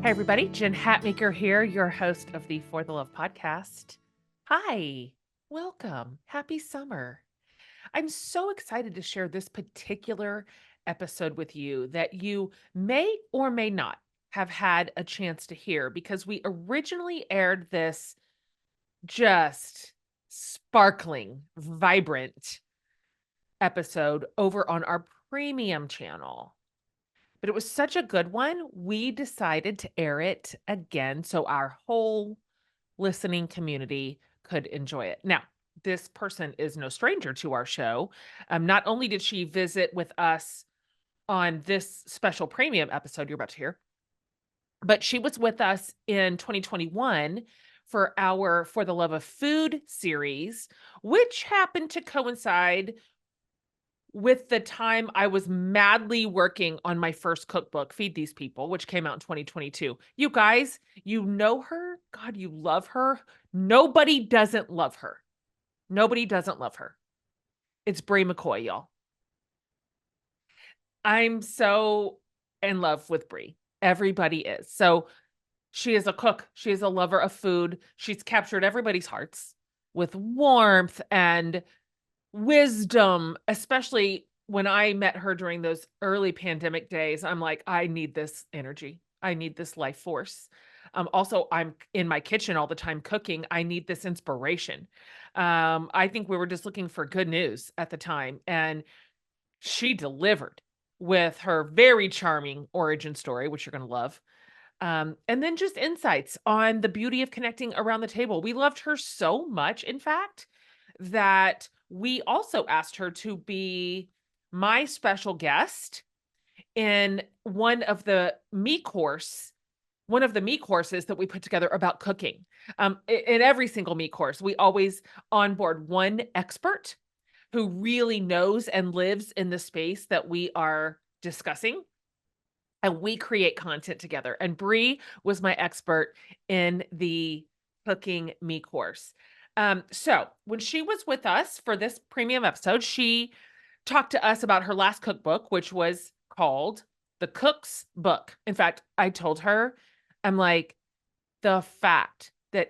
Hey, everybody. Jen Hatmaker here, your host of the For the Love podcast. Hi, welcome. Happy summer. I'm so excited to share this particular episode with you that you may or may not have had a chance to hear because we originally aired this just sparkling, vibrant episode over on our premium channel. But it was such a good one, we decided to air it again so our whole listening community could enjoy it. Now, this person is no stranger to our show. Not only did she visit with us on this special premium episode you're about to hear, but she was with us in 2021 for our For the Love of Food series, which happened to coincide with the time I was madly working on my first cookbook, Feed These People, which came out in 2022. You guys, you know her. God, you love her. Nobody doesn't love her. Nobody doesn't love her. It's Bri McKoy, y'all. I'm so in love with Bri. Everybody is. So she is a cook. She is a lover of food. She's captured everybody's hearts with warmth and wisdom, especially when I met her during those early pandemic days. I'm like, I need this energy. I need this life force. Also, I'm in my kitchen all the time cooking. I need this inspiration. I think we were just looking for good news at the time, and she delivered with her very charming origin story, which you're going to love. And then just insights on the beauty of connecting around the table. We loved her so much, in fact, that we also asked her to be my special guest in one of the me courses that we put together about cooking. In every single me course, we always onboard one expert who really knows and lives in the space that we are discussing, and we create content together. And Bri was my expert in the cooking me course. So when she was with us for this premium episode, she talked to us about her last cookbook, which was called The Cook's Book. In fact, I told her, I'm like, the fact that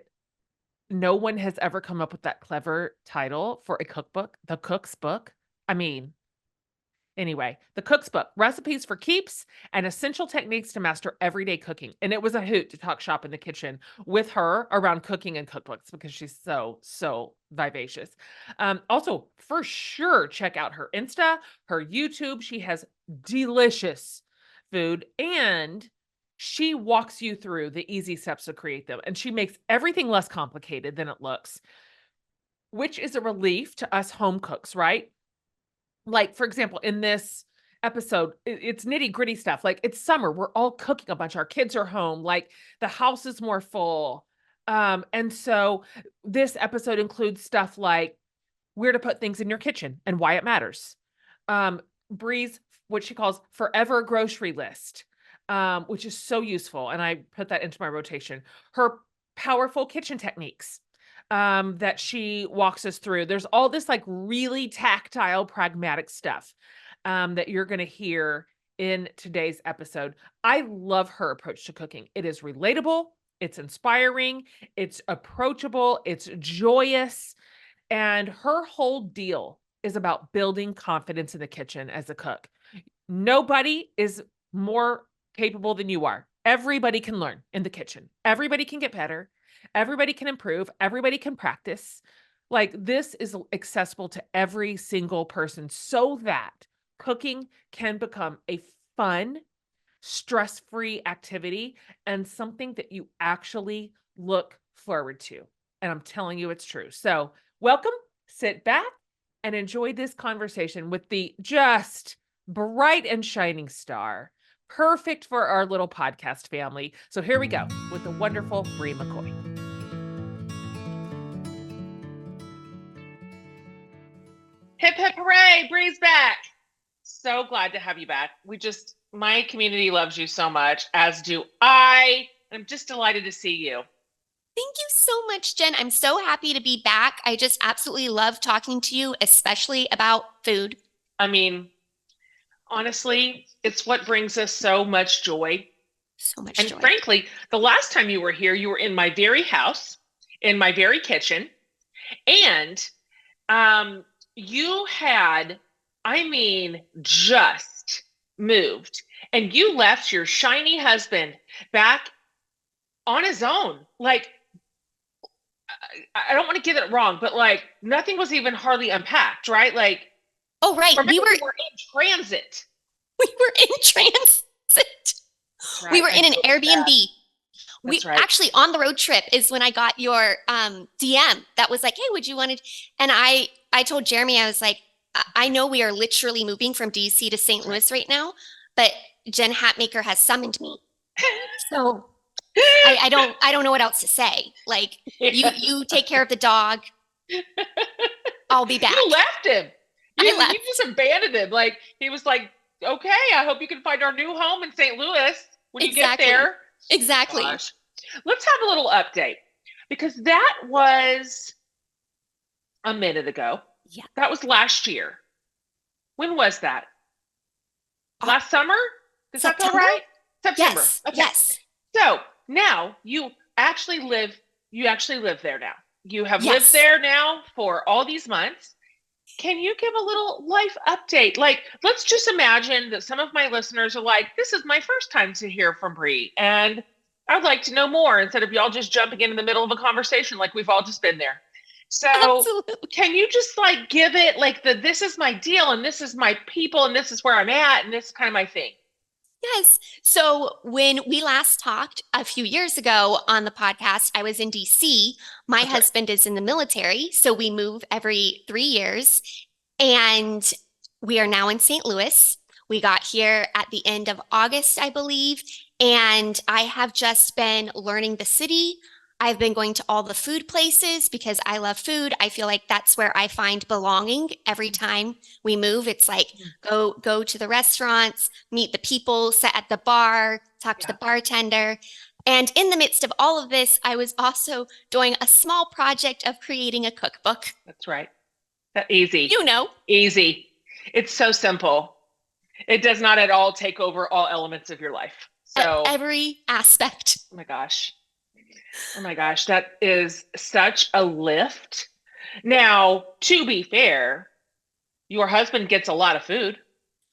no one has ever come up with that clever title for a cookbook, The Cook's Book. I mean, anyway, The Cook's Book, Recipes for Keeps and Essential Techniques to Master Everyday Cooking. And it was a hoot to talk shop in the kitchen with her around cooking and cookbooks because she's so vivacious. Also, for sure, check out her Insta, her YouTube. She has delicious food, and she walks you through the easy steps to create them. And she makes everything less complicated than it looks, which is a relief to us home cooks, right? Like, for example, in this episode, it's nitty-gritty stuff. Like, it's summer, we're all cooking a bunch, our kids are home, like, the house is more full. And so this episode includes stuff like where to put things in your kitchen and why it matters. Bri's what she calls forever grocery list, which is so useful, and I put that into my rotation. Her powerful kitchen techniques, that she walks us through. There's all this like really tactile, pragmatic stuff that you're going to hear in today's episode. I love her approach to cooking. It is relatable, it's inspiring, it's approachable, it's joyous, and her whole deal is about building confidence in the kitchen as a cook. Nobody is more capable than you are. Everybody can learn in the kitchen. Everybody can get better. Everybody can improve. Everybody can practice. Like, this is accessible to every single person so that cooking can become a fun, stress-free activity and something that you actually look forward to. And I'm telling you, it's true. So welcome, sit back, and enjoy this conversation with the just bright and shining star, perfect for our little podcast family. So here we go with the wonderful Bri McKoy. Hip hip hooray, Bri's back. So glad to have you back. My community loves you so much, as do I. I'm just delighted to see you. Thank you so much, Jen. I'm so happy to be back. I just absolutely love talking to you, especially about food. I mean, honestly, it's what brings us so much joy So much And joy. frankly, the last time you were here, you were in my very house, in my very kitchen, and um, you had, I mean, just moved, and you left your shiny husband back on his own. Like, I don't want to get it wrong, but like nothing was even hardly unpacked, right? Like, Oh, right. or maybe we were in transit. We were in transit. That's We right. were I in an feel bad. Airbnb. We That's right. actually on the road trip is when I got your DM that was like, "Hey, would you want to?" And I told Jeremy, I was like, I know we are literally moving from DC to St. That's right. Louis right now, but Jen Hatmaker has summoned me. So I don't know what else to say. Like Yeah. you take care of the dog. I'll be back. You left him. I You left. just abandoned him. Like he was like, okay, I hope you can find our new home in St. Louis when you get Exactly. there. Oh my Exactly. gosh. Let's have a little update because that was a minute ago. Yeah. That was last year. When was that? Uh, Last summer? Does that go September? right? September. Yes. Okay. Yes. So now you actually live there now. You have lived Yes. there now for all these months. Can you give a little life update? Like, let's just imagine that some of my listeners are like, this is my first time to hear from Bri, and I'd like to know more instead of y'all just jumping in the middle of a conversation like we've all just been there. So, Absolutely. can you just like give it like this is my deal, and this is my people, and this is where I'm at, and this is kind of my thing? Yes. So when we last talked a few years ago on the podcast, I was in DC. My That's right. husband is in the military, so we move every 3 years. And we are now in St. Louis. We got here at the end of August, I believe. And I have just been learning the city. I've been going to all the food places because I love food. I feel like that's where I find belonging every time we move. It's like go to the restaurants, meet the people, sit at the bar, talk to Yeah, the bartender. And in the midst of all of this, I was also doing a small project of creating a cookbook. that's right. That easy, You know, easy. It's so simple. It does not at all take over all elements of your life. So, every aspect. oh my gosh. Oh my gosh, that is such a lift. Now, to be fair, your husband gets a lot of food.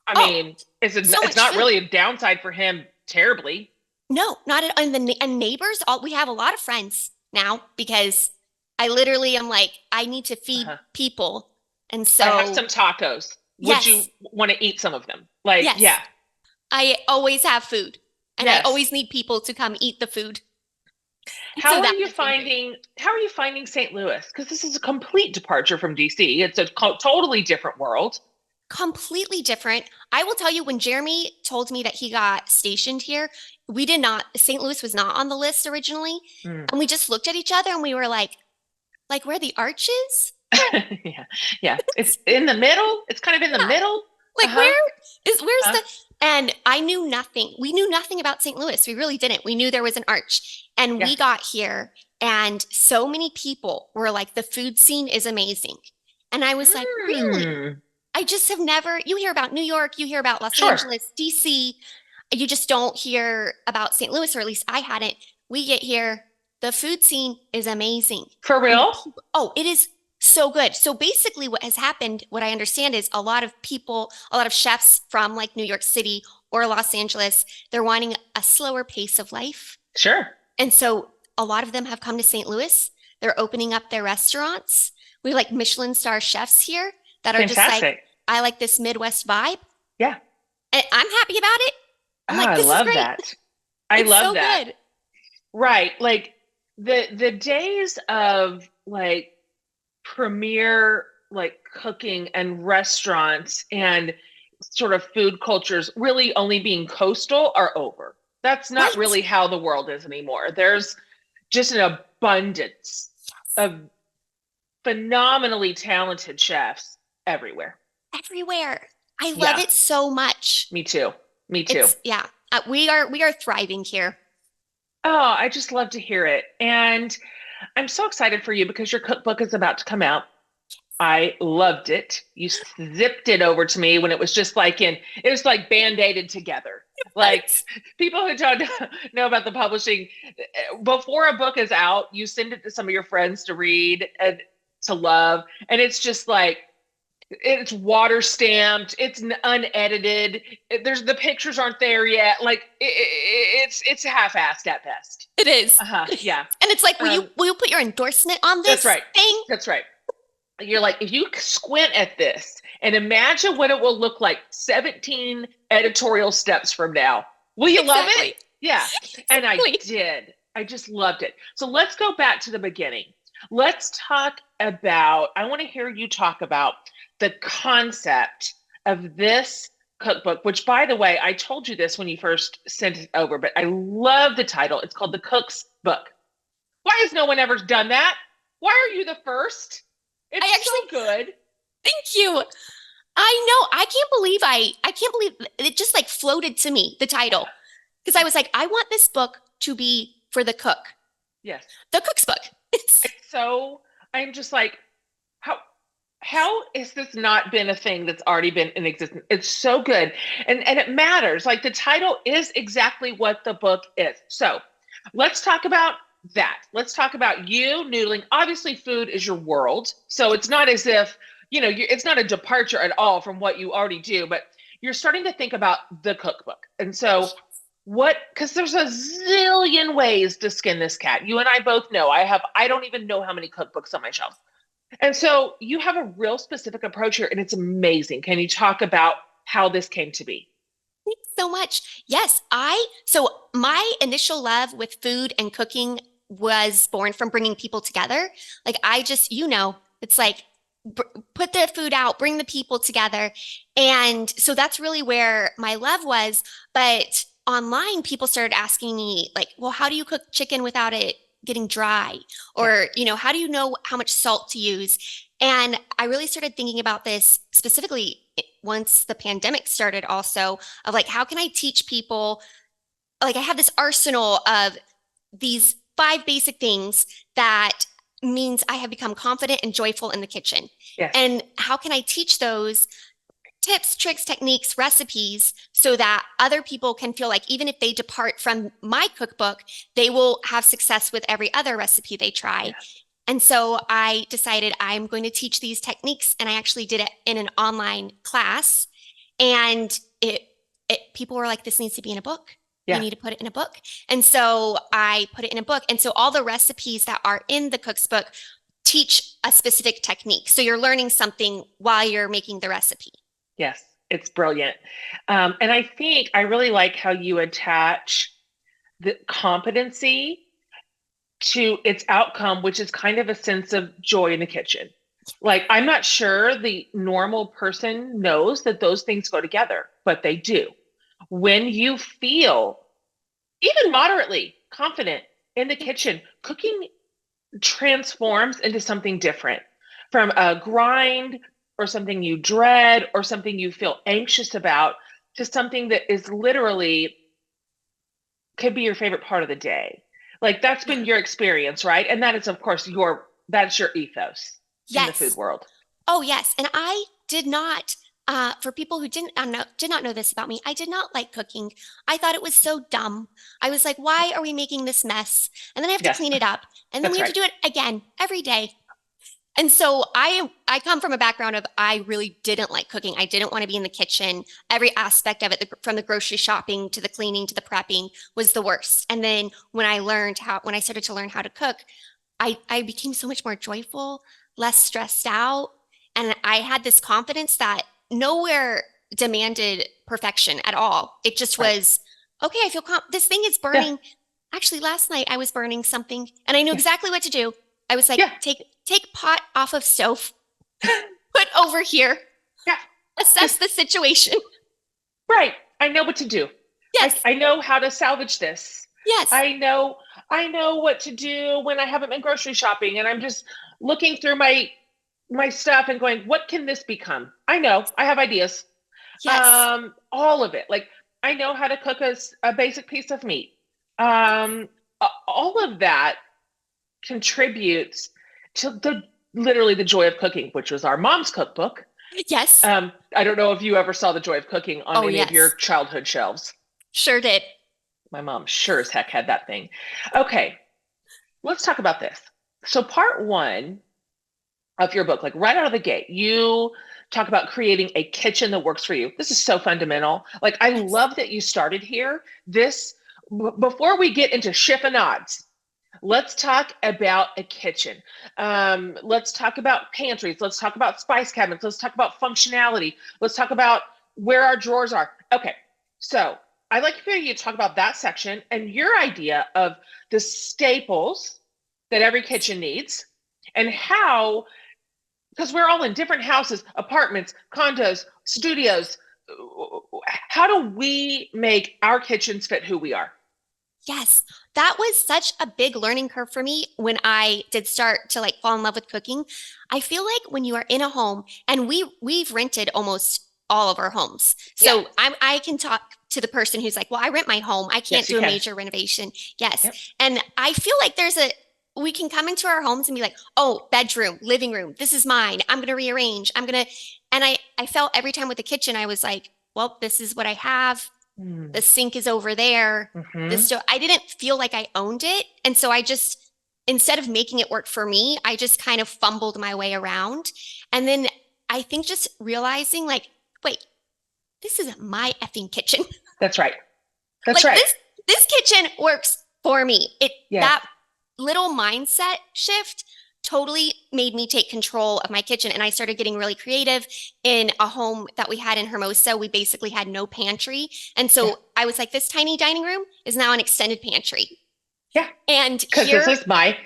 I Oh, mean, so it's much not food. really a downside for him terribly. No, not at and and neighbors. All we have a lot of friends now because I literally am like, I need to feed Uh-huh. people. And I have some so, tacos. Would you yes, want to eat some of them? Like, yes, yeah, I always have food and I yes. always need people to come eat the food. So How are that you has been great. finding St. Louis? Because this is a complete departure from DC. It's a totally different world. Completely different. I will tell you, when Jeremy told me that he got stationed here, we did not, St. Louis was not on the list originally. Mm. And we just looked at each other and we were like where the arches? Yeah, yeah. It's in the middle. It's kind of in the Yeah. middle. Like Uh-huh. where's Uh-huh. the and I knew nothing. We knew nothing about St. Louis. We really didn't. We knew there was an arch. And Yeah. we got here and so many people were like, the food scene is amazing. And I was like, really? Mm. I just have never, you hear about New York, you hear about Los Sure. Angeles, DC, you just don't hear about St. Louis, or at least I hadn't. We get here, the food scene is amazing. For And real? oh, it is so good. So basically, what has happened, what I understand is a lot of people, a lot of chefs from like New York City or Los Angeles, they're wanting a slower pace of life. Sure. And so a lot of them have come to St. Louis. They're opening up their restaurants. We have like Michelin star chefs here that are just like, Fantastic. I like this Midwest vibe. Yeah. And I'm happy about it. I'm Oh, like, I this is love great. that. I It's love so that. good. Right. Like the days of like premier like cooking and restaurants and sort of food cultures really only being coastal are over. That's not Right. really how the world is anymore. There's just an abundance of phenomenally talented chefs everywhere. Everywhere. I love Yeah, it so much. me too. Me too. It's yeah. We are thriving here. Oh, I just love to hear it. And I'm so excited for you because your cookbook is about to come out. I loved it. You zipped it over to me when it was just like it was like band-aided together. Like people who don't know about the publishing, before a book is out, you send it to some of your friends to read and to love. And it's just like, it's water stamped, it's unedited. There's the pictures aren't there yet. Like it's half-assed at best. It is. Yeah. And it's like, will you put your endorsement on this That's right. thing? That's right. You're like, if you squint at this and imagine what it will look like 17 editorial steps from now, will you love it? Yeah. And I did. I just loved it. So let's go back to the beginning. Let's talk about, I want to hear you talk about the concept of this cookbook, which, by the way, I told you this when you first sent it over, but I love the title. It's called The Cook's Book. Why has no one ever done that? Why are you the first? It's so good. Thank you. I know. I can't believe it just like floated to me, the title. Because I was like, I want this book to be for the cook. Yes. The Cook's Book. It's so, I'm just like, how has this not been a thing that's already been in existence? It's so good. And it matters. Like the title is exactly what the book is. So let's talk about that. Let's talk about you noodling. Obviously, food is your world. So it's not as if, it's not a departure at all from what you already do, but you're starting to think about the cookbook. And so because there's a zillion ways to skin this cat. You and I both know I don't even know how many cookbooks on my shelf. And so you have a real specific approach here and it's amazing. Can you talk about how this came to be? Thanks so much. Yes, so my initial love with food and cooking was born from bringing people together. Like I just, it's like put the food out, bring the people together. And so that's really where my love was. But online, people started asking me like, well, how do you cook chicken without it getting dry? Or, how do you know how much salt to use? And I really started thinking about this specifically once the pandemic started also, of like, how can I teach people? Like I have this arsenal of these 5 basic things that means I have become confident and joyful in the kitchen. Yes. And how can I teach those tips, tricks, techniques, recipes so that other people can feel like even if they depart from my cookbook, they will have success with every other recipe they try. Yes. And so I decided I'm going to teach these techniques, and I actually did it in an online class. And people were like, this needs to be in a book. Yeah. You need to put it in a book. And so I put it in a book. And so all the recipes that are in the cook's book teach a specific technique. So you're learning something while you're making the recipe. Yes, it's brilliant. And I think I really like how you attach the competency to its outcome, which is kind of a sense of joy in the kitchen. Like, I'm not sure the normal person knows that those things go together, but they do. When you feel even moderately confident in the kitchen, cooking transforms into something different, from a grind or something you dread or something you feel anxious about to something that is literally could be your favorite part of the day. Like that's been your experience, right? And that is, of course, that's your ethos in the food world. Oh, yes. And I did not, for people who did not know this about me, I did not like cooking. I thought it was so dumb. I was like, why are we making this mess? And then I have to clean it up. And then we have to do it again every day. And so I come from a background of I really didn't like cooking. I didn't want to be in the kitchen. Every aspect of it, from the grocery shopping to the cleaning to the prepping, was the worst. And then when I started to learn how to cook, I became so much more joyful, less stressed out. And I had this confidence that nowhere demanded perfection at all. It just was, okay, I feel this thing is burning. Yeah. Actually, last night I was burning something and I knew exactly what to do. I was like, take pot off of stove, put over here, assess the situation. Right. I know what to do. Yes. I know how to salvage this. Yes. I know what to do when I haven't been grocery shopping and I'm just looking through my stuff and going, what can this become? I know. I have ideas. Yes. All of it. Like I know how to cook a basic piece of meat. All of that contributes to literally the joy of cooking, which was our mom's cookbook. Yes. I don't know if you ever saw The Joy of Cooking on any of your childhood shelves. Sure did. My mom sure as heck had that thing. Okay, let's talk about this. So part one of your book, like right out of the gate, you talk about creating a kitchen that works for you. This is so fundamental. Like, I Yes. love that you started here. Before we get into chiffonades, let's talk about a kitchen. Let's talk about pantries. Let's talk about spice cabinets. Let's talk about functionality. Let's talk about where our drawers are. Okay, so I'd like for you to talk about that section and your idea of the staples that every kitchen needs and how, because we're all in different houses, apartments, condos, studios. How do we make our kitchens fit who we are? Yes, that was such a big learning curve for me when I did start to like fall in love with cooking. I feel like when you are in a home, and we've rented almost all of our homes. Yeah. So I can talk to the person who's like, "Well, I rent my home. I can't Yes, you do a can. major renovation." Yes. Yep. And I feel like we can come into our homes and be like, "Oh, bedroom, living room, this is mine. I'm going to rearrange. And I felt every time with the kitchen I was like, "Well, this is what I have. The sink is over there. The Mm-hmm. stove." I didn't feel like I owned it. And so I just, instead of making it work for me, I just kind of fumbled my way around. And then I think just realizing like, wait, this isn't my effing kitchen. That's right. That's Like right. this kitchen works for me. Yes. That little mindset shift totally made me take control of my kitchen. And I started getting really creative. In a home that we had in Hermosa, we basically had no pantry. And Yeah. so I was like, this tiny dining room is now an extended pantry. Yeah. And Because this is my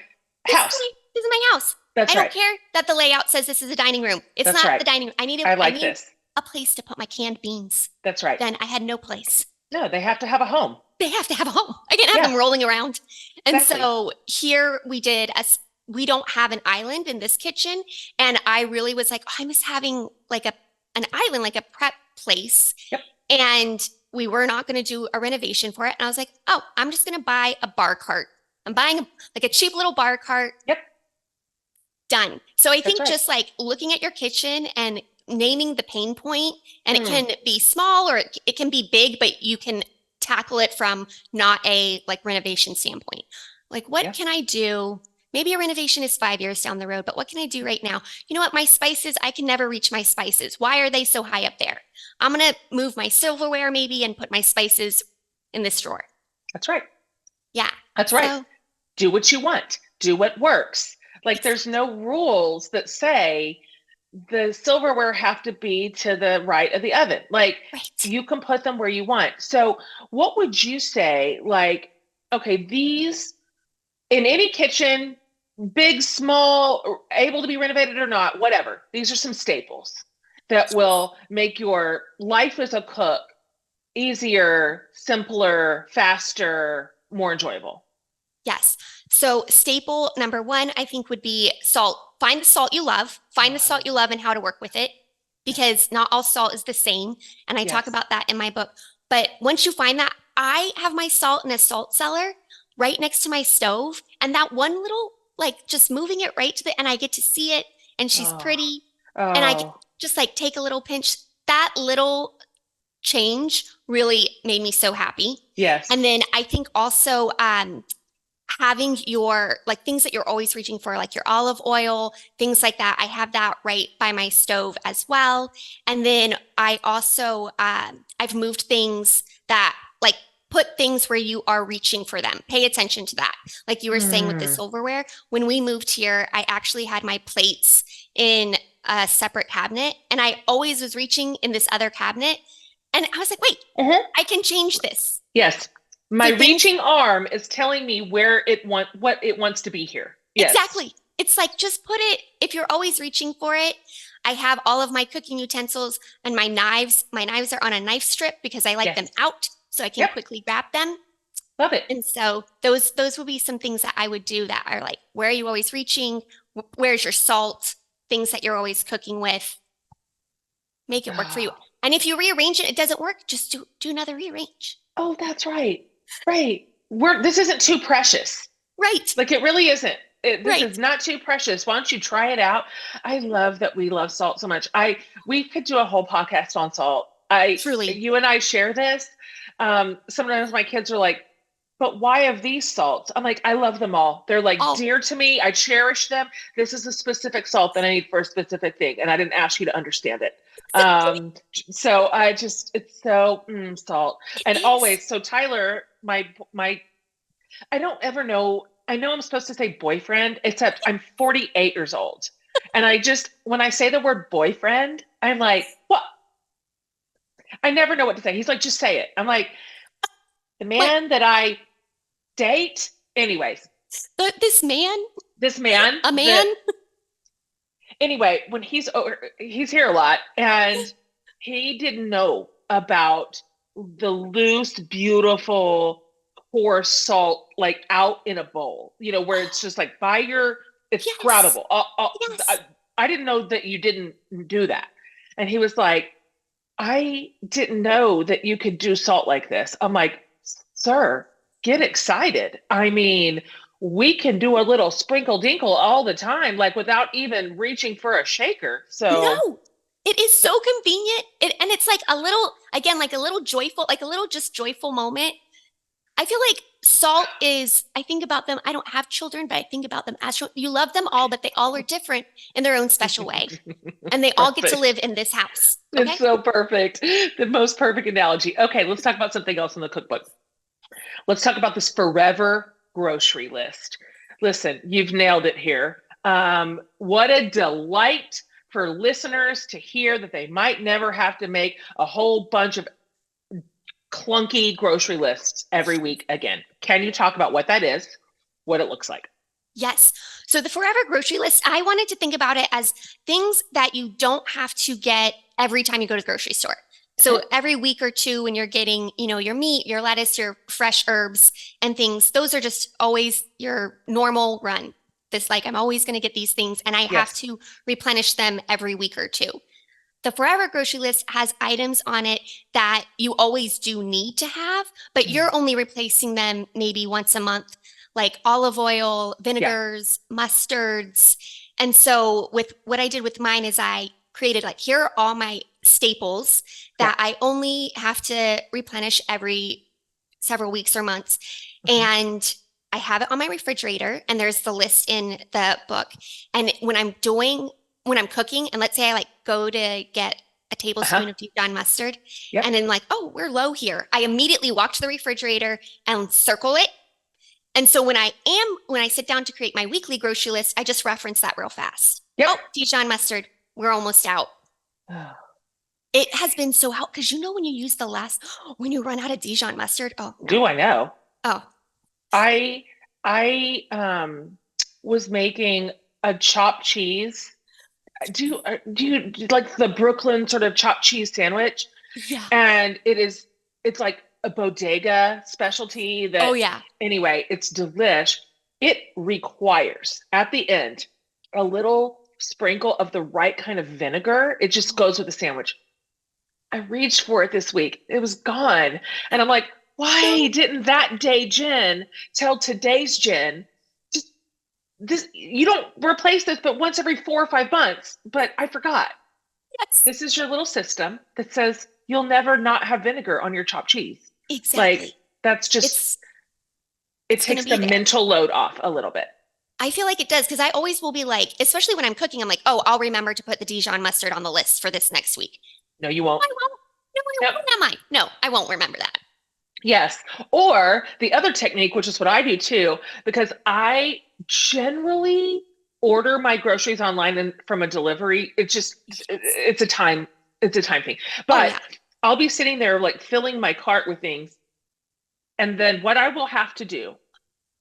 house. this is my house. That's I don't right. care that the layout says this is a dining room. It's That's not right. the dining room. I I like need this. a place to put my canned beans. That's right. Then I had no place. No, they have to have a home. They have to have a home. I can't have Yeah, them rolling around. And exactly. so here we don't have an island in this kitchen. And I really was like, oh, I miss having like an island, like a prep place. Yep. And we were not going to do a renovation for it. And I was like, oh, I'm just going to buy a bar cart. I'm buying like a cheap little bar cart. Yep. Done. So I That's think right. just like looking at your kitchen and naming the pain point, and it Mm. can be small or it can be big, but you can tackle it from not a like renovation standpoint. Like, what Yeah. can I do? Maybe a renovation is 5 years down the road, but what can I do right now? You know what? My spices, I can never reach my spices. Why are they so high up there? I'm going to move my silverware maybe and put my spices in this drawer. That's right. Yeah. That's right. So Do what you want. Do what works. Like, there's exactly. no rules that say the silverware have to be to the right of the oven. Like, Right. you can put them where you want. So what would you say, like, okay, these in any kitchen, big, small, able to be renovated or not, whatever, these are some staples that will make your life as a cook easier, simpler, faster, more enjoyable. Yes. So staple number one, I think would be salt. Find the salt you love. Find the salt you love and how to work with it, because not all salt is the same. And I talk Yes. about that in my book. But once you find that, I have my salt in a salt cellar right next to my stove. And that one little, like just moving it right to and I get to see it and she's Oh, pretty. And I oh, just like take a little pinch. That little change really made me so happy. yes. And then I think also having your like things that you're always reaching for, like your olive oil, things like that. I have that right by my stove as well. And then I also I've moved things that like put things where you are reaching for them. Pay attention to that. Like you were saying with the Mm. silverware, when we moved here, I actually had my plates in a separate cabinet, and I always was reaching in this other cabinet. And I was like, wait, Mhm. I can change this. Yes. My So things reaching arm is telling me what it wants to be here. Yes. exactly. It's like just put it, if you're always reaching for it. I have all of my cooking utensils and my knives. My knives are on a knife strip because I like them Yes. out so I can Yep. quickly grab them. Love it. And so those will be some things that I would do that are like, where are you always reaching? Where's your salt? Things that you're always cooking with. Make it work for you. And if you rearrange it, it doesn't work, just do another rearrange. Oh, that's right. Right. This isn't too precious. Right. Like, it really isn't. This Right. is not too precious. Why don't you try it out? I love that we love salt so much. We could do a whole podcast on salt. Truly. You and I share this. Sometimes my kids are like, but why have these salts? I'm like, I love them all. They're like Oh, dear to me. I cherish them. This is a specific salt that I need for a specific thing, and I didn't ask you to understand it. exactly. So I just, it's so salt. It And is. always, so Tyler, my, I don't ever know. I know I'm supposed to say boyfriend, except I'm 48 years old. And I just, when I say the word boyfriend, I'm like, what? I never know what to say. He's like, just say it. I'm like, the What? man that I date. Anyways, This man, this man a that man? anyway, when he's here a lot, and he didn't know about the loose, beautiful, coarse salt like out in a bowl. Where it's just like by your, it's Yes. grabbable. I, Yes. I didn't know that you didn't do that, and he was like, I didn't know that you could do salt like this. I'm like, sir, get excited. I mean, we can do a little sprinkle dinkle all the time, like without even reaching for a shaker. So, No, it is so convenient. And it's like a little, again, like a little joyful, like a little just joyful moment. I feel like salt is, I think about them. I don't have children, but I think about them as you love them all, but they all are different in their own special way. And they all get to perfect. live in this house. It's Okay. so perfect. The most perfect analogy. Okay, let's talk about something else in the cookbook. Let's talk about this forever grocery list. Listen, you've nailed it here. What a delight for listeners to hear that they might never have to make a whole bunch of clunky grocery lists every week again. Can you talk about what that is, what it looks like? Yes. So the forever grocery list, I wanted to think about it as things that you don't have to get every time you go to the grocery store. Okay. So every week or two when you're getting, your meat, your lettuce, your fresh herbs and things, those are just always your normal run. This like I'm always going to get these things and I have Yes. to replenish them every week or two. The forever grocery list has items on it that you always do need to have, but Mm. you're only replacing them maybe once a month, like olive oil, Yeah. vinegars, mustards. And so with what I did with mine is I created like here are all my staples Yeah. that I only have to replenish every several weeks or months. Okay. And I have it on my refrigerator and there's the list in the book. And when I'm cooking, and let's say I like go to get a Uh-huh. tablespoon of Dijon mustard, and Yep. then like, oh, we're low here. I immediately walk to the refrigerator and circle it. And so when I sit down to create my weekly grocery list, I just reference that real fast. Yep. Oh, Dijon mustard, we're almost out. It has been so helpful because when you use the last, when you run out of Dijon mustard, oh no. Do I know? Oh, I I was making a chopped cheese. Do you like the Brooklyn sort of chopped cheese sandwich? yeah. And it's like a bodega specialty Oh that yeah. anyway, it's delish. It requires at the end a little sprinkle of the right kind of vinegar. It just goes with the sandwich. I reached for it this week. It was gone. And I'm like, why No. didn't that day Jen tell today's Jen, just this, you don't replace this but once every 4 or 5 months. But I forgot. Yes. This is your little system that says you'll never not have vinegar on your chopped cheese. Like Exactly. that's just, It's it it's going to takes the be there. mental load off a little bit. I feel like it does because I always will be like, especially when I'm cooking, I'm like, oh, I'll remember to put the Dijon mustard on the list for this next week. No, you No, won't. I won't. No, I Yep. won't. Not mine. No, I won't remember that. Yes. Or the other technique, which is what I do too, because I generally order my groceries online and from a delivery. It's a time thing. Oh But yeah. I'll be sitting there like filling my cart with things. And then what I will have to do,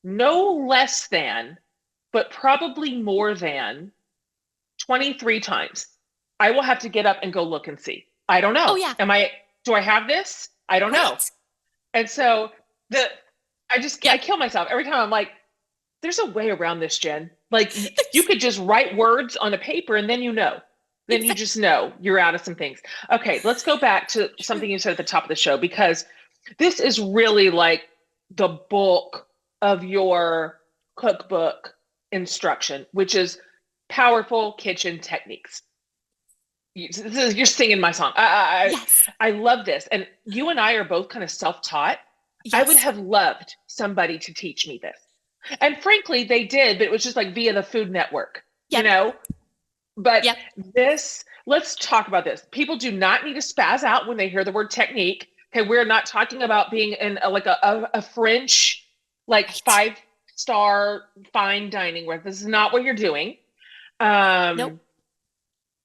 no less than, but probably more than 23 times, I will have to get up and go look and see. I don't Oh know. yeah. Do I have this? I don't know. Right. And so the I Yep. kill myself every time. I'm like, there's a way around this, Jen. Like you could just write words on a paper and then you know. Then you Exactly. just know you're out of some things. Okay, let's go back to something you said at the top of the show because this is really like the bulk of your cookbook instruction, which is powerful kitchen techniques. You're singing my song. Yes. I love this. And you and I are both kind of self-taught. I would Yes. have loved somebody to teach me this. And frankly, they did, but it was just like via the Food Network, you Yep. know? But Yep. this, let's talk about this. People do not need to spaz out when they hear the word technique. Okay, we're not talking about being in a French, like Right. five-star fine dining where this is not what you're doing. Nope. Um,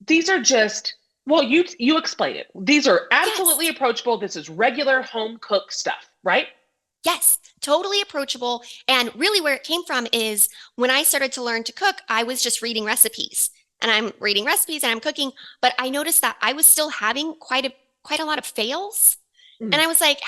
these are just, well, you explain it. These are absolutely Yes. approachable. This is regular home cook stuff, right? Yes, totally approachable. And really, where it came from is when I started to learn to cook, I was just reading recipes and I'm reading recipes and I'm cooking, but I noticed that I was still having quite a lot of fails. And Mm, I was like,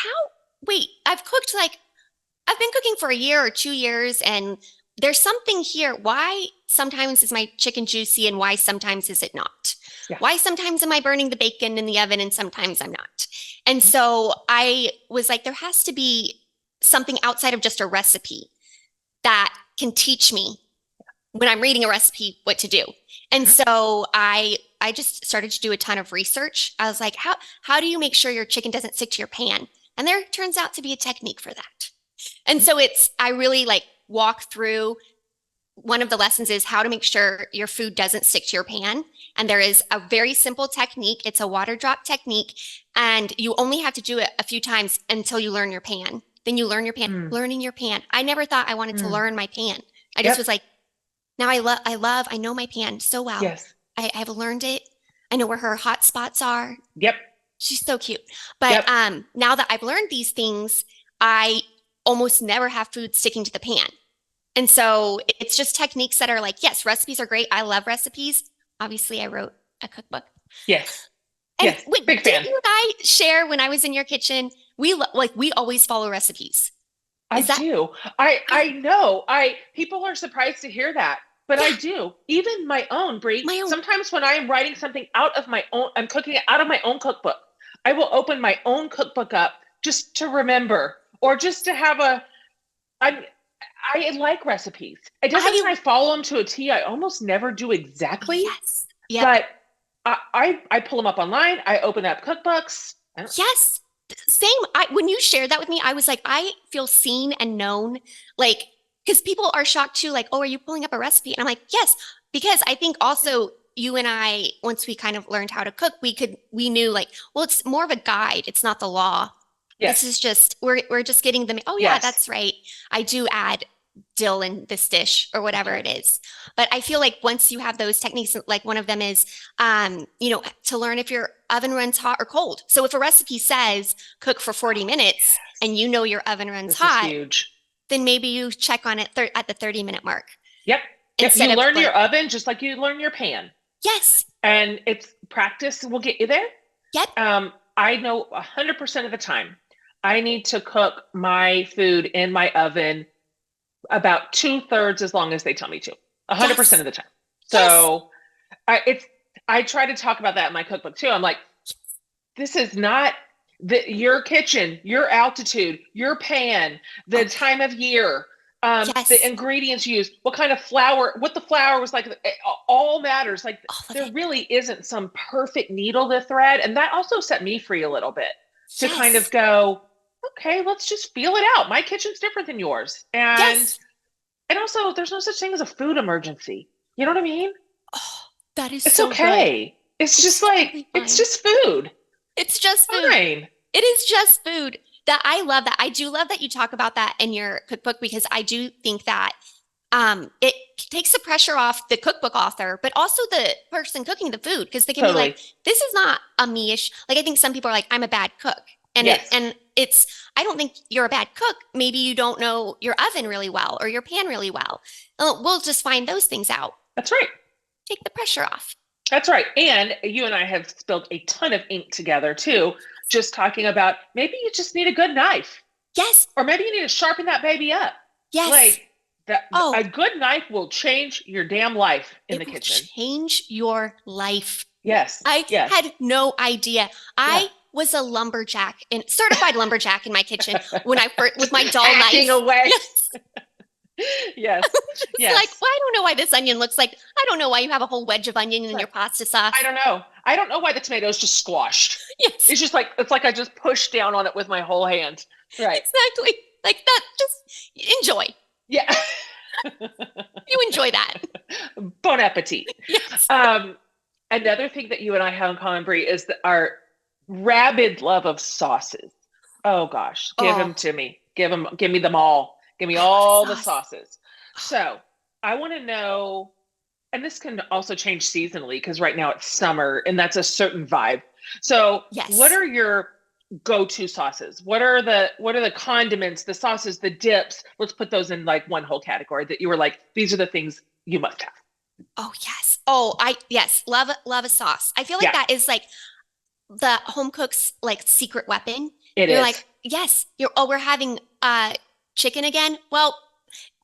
wait, I've been cooking for a year or 2 years and there's something here. Why sometimes is my chicken juicy and why sometimes is it not? yeah. Why sometimes am I burning the bacon in the oven and sometimes I'm not? And so I was like, there has to be something outside of just a recipe that can teach me when I'm reading a recipe what to do. And Mhm. so I just started to do a ton of research. I was like, how do you make sure your chicken doesn't stick to your pan? And there turns out to be a technique for that. And so I really like walk through one of the lessons is how to make sure your food doesn't stick to your pan. And there is a very simple technique. It's a water drop technique. And you only have to do it a few times until you learn your pan. Then you learn your pan, Mm, learning your pan. I never thought I wanted to mm. learn my pan. I just was Yep. like, now I know my pan so well. Yes. I have learned it. I know where her hot spots are. Yep. She's so cute. But Yep. now that I've learned these things, I almost never have food sticking to the pan. And so it's just techniques that are like, yes, recipes are great. I love recipes. Obviously, I wrote a cookbook. Yes. And Yes. wait, Big didn't fan. you and I share when I was in your kitchen? We always follow recipes. I Is that do. I know. I people are surprised to hear that, but I yeah, do. Even my own, Brie. my own. Sometimes when I am writing something out of my own, I'm cooking it out of my own cookbook. I will open my own cookbook up just to remember or just to have a I I like recipes. It I doesn't mean do. I follow them to a T. I almost never do exactly, Yes. Yep. but I pull them up online. I open up cookbooks. Yes. Same. When you shared that with me, I was like, I feel seen and known. Like, because people are shocked too, like, oh, are you pulling up a recipe? And I'm like, yes, because I think also you and I, once we kind of learned how to cook, we knew like, well, it's more of a guide. It's not the law. This Yes. is just we're just getting them. Oh yeah, Yes. that's right. I do add dill in this dish or whatever Okay. it is. But I feel like once you have those techniques, like one of them is, to learn if your oven runs hot or cold. So if a recipe says cook for 40 Oh, minutes and yes. you know your oven runs This is hot, huge. then maybe you check on it at the 30-minute mark Yep. Yep. instead You of learn like, your oven just like you learn your pan. yes, And it's practice will get you there. yep, I know 100% of the time I need to cook my food in my oven about two-thirds as long as they tell me to. 100% yes, of the time. yes, So I try to talk about that in my cookbook too. I'm like, this is not your kitchen, your altitude, your pan, the oh, time of year, the yes, ingredients used, what kind of flour, what the flour was like, it all matters. Like all of there it. really isn't some perfect needle to thread. And that also set me free a little bit to kind of Yes, go, okay, let's just feel it out. My kitchen's different than yours. yes. And also there's no such thing as a food emergency. You know what I mean? Oh, that is It's so good. okay. It's just It's like, totally it's fine. just food. It's just food. Fine. It is just food. That I love that. I do love that you talk about that in your cookbook because I do think that it takes the pressure off the cookbook author, but also the person cooking the food because they can be like, Totally. this is not a me-ish. Like I think some people are like, I'm a bad cook. Yes. It's I don't think you're a bad cook. Maybe you don't know your oven really well or your pan really well. We'll just find those things out. That's right. Take the pressure off. That's right. And you and I have spilled a ton of ink together too, just talking about maybe you just need a good knife, Yes, or maybe you need to sharpen that baby up. yes. Like that, Oh, a good knife will change your damn life in the it will kitchen. change your life. Yes. I Yes. had no idea. Yeah. I was a certified lumberjack in my kitchen when I first with my dull Hacking knife. away. Yes. Yes. Just like, Yes. well, I don't know why this onion looks like, I don't know why you have a whole wedge of onion in your Right. pasta I sauce. don't know. I don't know why the tomato's just squashed. Yes, It's like I just pushed down on it with my whole hand. Right. exactly. Like that, just enjoy. Yeah. You enjoy that. Bon appetit. Yes. Um, Another thing that you and I have in common, Brie, is our rabid love of sauces. Oh gosh, give them Oh, to me. Give me them all. Give me I love all the sauce. sauces. So I want to know, and this can also change seasonally because right now it's summer and that's a certain vibe. So what Yes. are your go-to sauces? What are the condiments, the sauces, the dips? Let's put those in like one whole category that you were like, these are the things you must have. Oh, yes. Oh, yes, love a sauce. I feel like Yeah, that is like the home cook's like secret weapon. it You're like, is. yes, we're having chicken again. Well,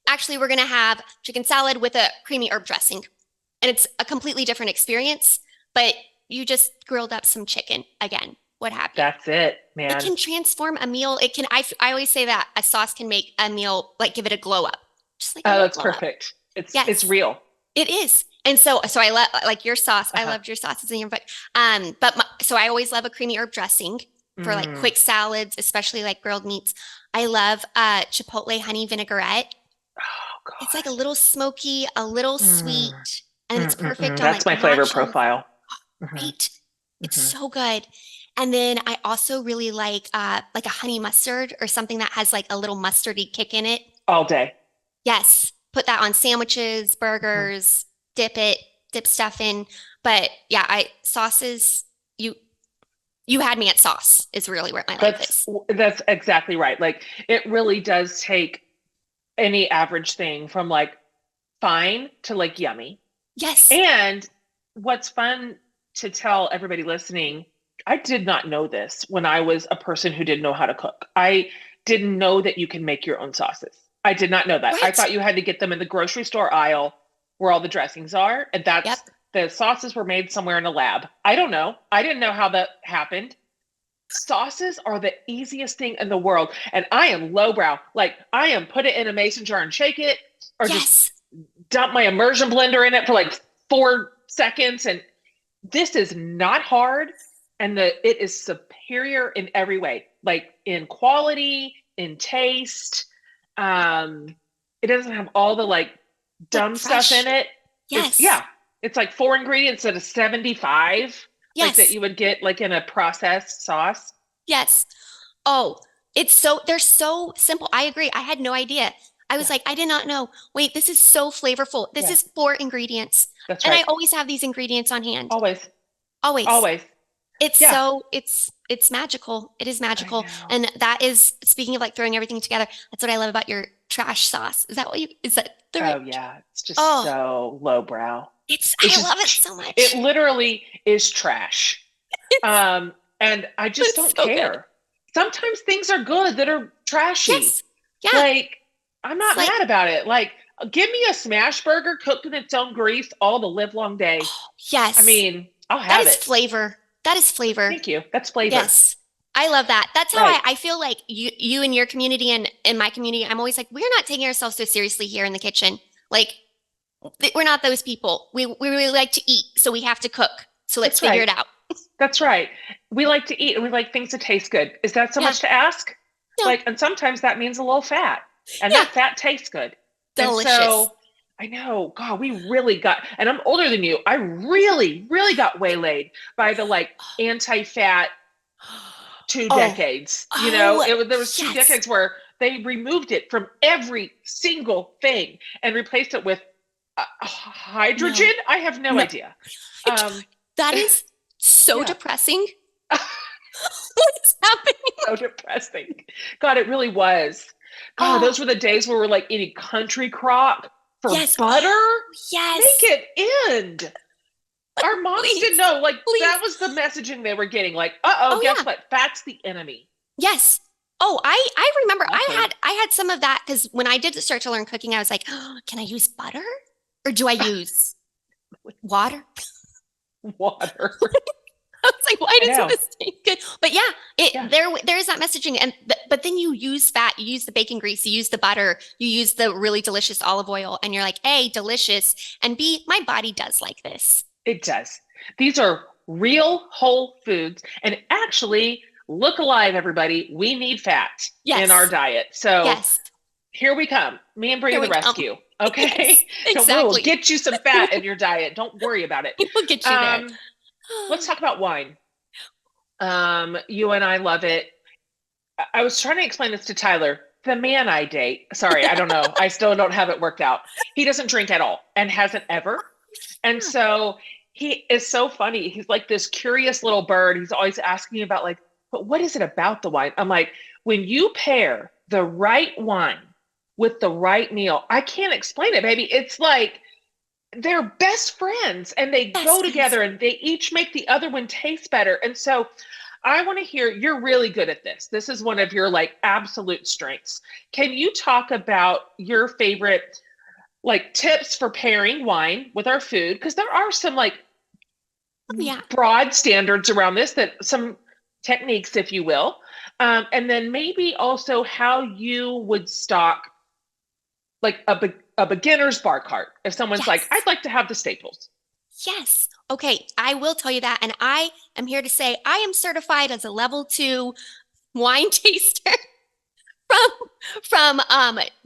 actually we're gonna have chicken salad with a creamy herb dressing. And it's a completely different experience, but you just grilled up some chicken again. What have you? That's it, It man. can transform a meal. It can, I always say that a sauce can make a meal, like give it a glow up, just like a Oh, little that's glow up. perfect. It's Yes, real. it is. And so I love like your sauce. I Uh-huh. loved your sauces in your book. So I always love a creamy herb dressing for like Mm. quick salads, especially like grilled meats. I love chipotle honey vinaigrette. Oh It's like a gosh. little smoky, a little Mm. sweet, and it's perfect Mm-mm-mm. on That's like my flavor nachos. profile. Hmm. Right? It's Hmm. so good. And then I also really like a honey mustard or something that has like a little mustardy kick in it. All day. Yes, put that on sandwiches, Hmm. burgers, dip it, dip stuff in. But yeah, I sauces, you you had me at sauce is really where my life That's is. that's exactly right. Like it really does take any average thing from like fine to like yummy. Yes. And what's fun to tell everybody listening, I did not know this when I was a person who didn't know how to cook. I didn't know that you can make your own sauces. I did not know that. I Right. thought you had to get them in the grocery store aisle where all the dressings are, and that's Yep. the sauces were made somewhere in a lab. I don't know. I didn't know how that happened. Sauces are the easiest thing in the world, and I am lowbrow. Like I am put it in a mason jar and shake it, or just Yes. dump my immersion blender in it for like 4 seconds, and this is not hard, and it is superior in every way, like in quality, in taste. um it doesn't have all the like Like dumb stuff in fresh. it. It's Yes. yeah, it's like 4 ingredients instead of 75, like that Yes. you would get like in a processed sauce. Yes. Oh, they're so simple. I agree. I had no idea. I was Yeah, like, I did not know. Wait, this is so flavorful. This yeah, is four ingredients. that's And I right. always have these ingredients on hand. Always. Always. Always. Yeah, It's magical. It is I magical. know. And that is speaking of like throwing everything together, that's what I love about your trash sauce. Is that the right? Oh yeah, it's just Oh, so lowbrow. I It's love it just so it much. literally is trash. It's And I just it's don't so good. care. Sometimes things are good that are trashy. Yes. Yeah. Like I'm It's not like, mad about it. Like give me a smash burger cooked in its own grease all the live long day. oh, I yes. mean, I'll That have is it. flavor. That is flavor. Thank you. That's flavor. Yes. I love that. That's how Right. I feel like you and your community and in my community, I'm always like, we're not taking ourselves so seriously here in the kitchen. Like we're not those people. We really like to eat, so we have to cook. So let's That's figure right. it out. That's right. We like to eat and we like things to taste good. Is that so Yeah. much to ask? No. Like, and sometimes that means a little fat, and Yeah. that fat tastes good. And Delicious. so I know, God, we really got, and I'm older than you. I really, really got waylaid by the like anti-fat two Oh. decades. Oh, There was two yes. decades where they removed it from every single thing and replaced it with hydrogen. No. I have no No. idea. Um, That is so yeah. depressing. What is happening? So depressing. God, it really was. God, Oh, those were the days where we're like eating country crock for yes. butter. Oh, Make yes. it end. Our moms didn't Please. know. Like that Please. was the messaging they were getting. Like, uh-oh, Oh, guess yeah. what? Fat's the enemy. Yes. Oh, I remember Awkward. I had some of that because when I did start to learn cooking, I was like, oh, can I use butter or do I use water? Water. I was like, why I doesn't know. this taste good? But yeah, Yeah. there is that messaging, and but then you use fat, you use the bacon grease, you use the butter, you use the really delicious olive oil, and you're like, A, delicious, and B, my body does like this. It does. These are real whole foods. And actually, look alive, everybody. We need fat in our Yes, diet. So yes. here we come. Me and Brie Here the we come. rescue. Yes, Okay. So we will exactly. get you some fat in your diet. Don't worry about it. We'll get you there. Um, let's talk about wine. You and I love it. I was trying to explain this to Tyler. The man I date, sorry, I don't know. I still don't have it worked out. He doesn't drink at all and hasn't ever. And so he is so funny. He's like this curious little bird. He's always asking about like, but what is it about the wine? I'm like, when you pair the right wine with the right meal, I can't explain it, baby. It's like they're best friends and they Best go friends. together and they each make the other one taste better. And so I want to hear, you're really good at this. This is one of your like absolute strengths. Can you talk about your favorite like tips for pairing wine with our food? Because there are some like Oh, yeah. broad standards around this, that some techniques, if you will. And then maybe also how you would stock like a beginner's bar cart. If someone's like, Yes. I'd like to have the staples. Yes. Okay, I will tell you that. And I am here to say I am certified as a level 2 wine taster from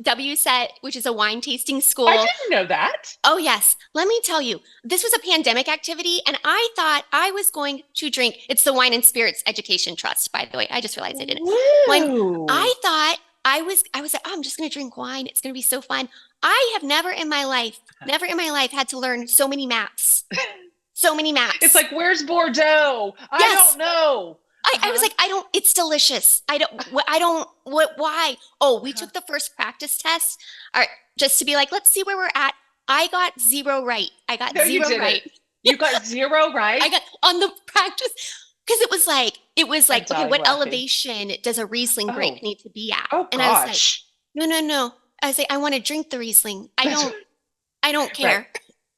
WSET, which is a wine tasting I school. didn't know that. Oh, yes. Let me tell you, this was a pandemic activity, and I thought I was going to drink. It's the Wine and Spirits Education Trust, by the way. I just realized I didn't. Wine. Woo. I thought I was like, oh, I'm just going to drink wine. It's going to be so fun. I have never in my life had to learn so many maps. So many It's maps. like, where's Bordeaux? I Yes. don't know. I was Uh-huh. like, it's delicious. I don't, why? Oh, we Uh-huh. took the first practice test. All right, just to be like, let's see where we're at. I got zero right. I got No, you zero didn't. right. You got zero I right. got on the practice because it was I'm like, okay, dying what laughing. elevation does a Riesling grape Oh, need to be at? oh And I was like, gosh. no, no, no. I was like, I want to drink the Riesling. That's I don't right. care.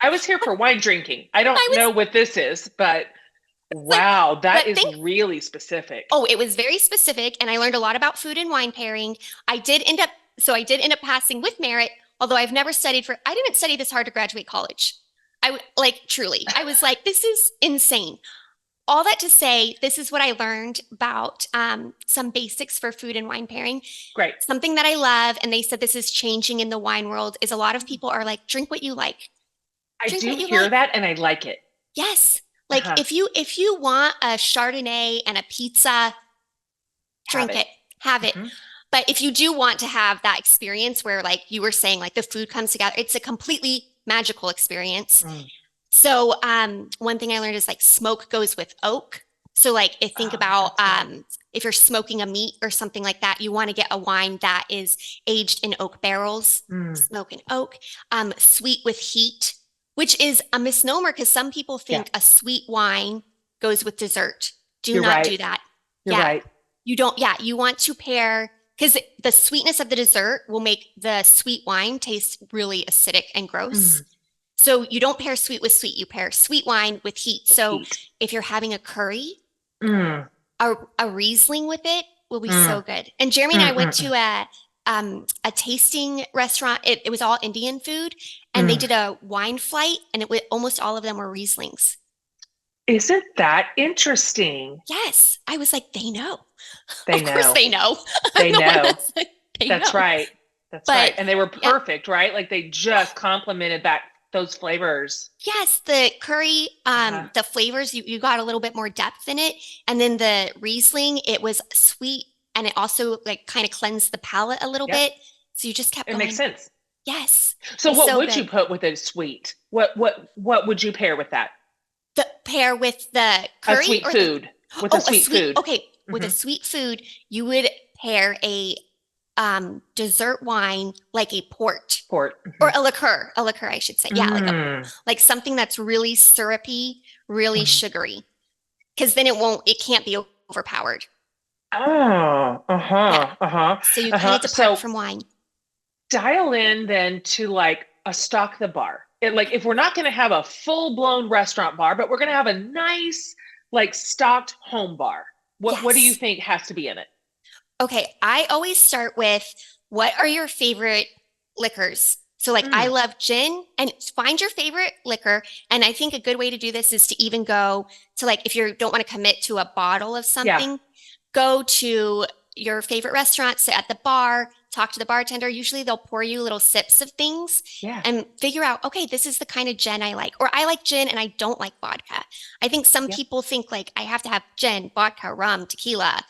I was here for wine drinking. I don't I was know what this is, but like, wow, that but is think really specific. Oh, it was very specific, and I learned a lot about food and wine pairing. I did end up passing with merit, although I didn't study this hard to graduate college. Like truly, I was like, this is insane. All that to say, this is what I learned about some basics for food and wine pairing. Great. Something that I love, and they said this is changing in the wine world, is a lot of people are like, drink what you like. I Drink do what you hear like. that and I like it. Yes. Like Uh-huh. if you want a Chardonnay and a pizza, Have drink it. it, have it. Mhm. But if you do want to have that experience where, like you were saying, like the food comes together, it's a completely magical experience. Mm. So, one thing I learned is like smoke goes with oak. So, like, if think Oh, about that's good. if you're smoking a meat or something like that, you want to get a wine that is aged in oak barrels, Mm. smoke and oak, sweet with heat, which is a misnomer because some people Yeah, think a sweet wine goes with dessert. Do you're not right. do that. You're Yeah, right. you don't, yeah, you want to pair because the sweetness of the dessert will make the sweet wine taste really acidic and gross. Mm. So you don't pair sweet with sweet, you pair sweet wine with heat. With So heat. if you're having a curry, Mm. a Riesling with it will be so Mm. good. And Jeremy and I Mm, went mm, to mm. a tasting restaurant. It was all Indian food, and they Mm. did a wine flight, and almost all of them were Rieslings. Isn't that interesting? Yes, I was like, they know. They Of course know. they know. I'm They the one know. that's like, they That's know. right. That's But right. And they were yeah, perfect, right? Like they just complemented that those flavors. yes, the curry, Uh-huh. the flavors, you got a little bit more depth in it. And then the Riesling, it was sweet and it also like kind of cleansed the palate a little Yep. bit. So you just kept It makes going, sense. yes, So it's what so would you good. put with a sweet? What would you pair with that? The pair with the A curry sweet or the, food. With a oh, a sweet sweet, food. okay, with a Hmm. sweet food, you would pair a dessert wine like a port Port. or Hmm. a liqueur, I should say. Yeah, Mm. like something that's really syrupy, really Mm. sugary, because then it can't be overpowered. Oh, Yeah. uh-huh, uh-huh, So you kind uh-huh. of depart So from wine. dial in then to like a stock the bar. Like if we're not going to have a full-blown restaurant bar, but we're going to have a nice like stocked home bar. What do you Yes. think has to be in it? Okay, I always start with what are your favorite liquors? So, like, I Mm, love gin, and find your favorite liquor. And I think a good way to do this is to even go to, like, if you don't want to commit to a bottle of yeah, something, go to your favorite restaurant, sit at the bar, talk to the bartender. Usually they'll pour you little sips of things yeah, and figure out, okay, this is the kind of gin I like. Or I like gin and I don't like vodka. I think some yep. people think like I have to have gin, vodka, rum, tequila,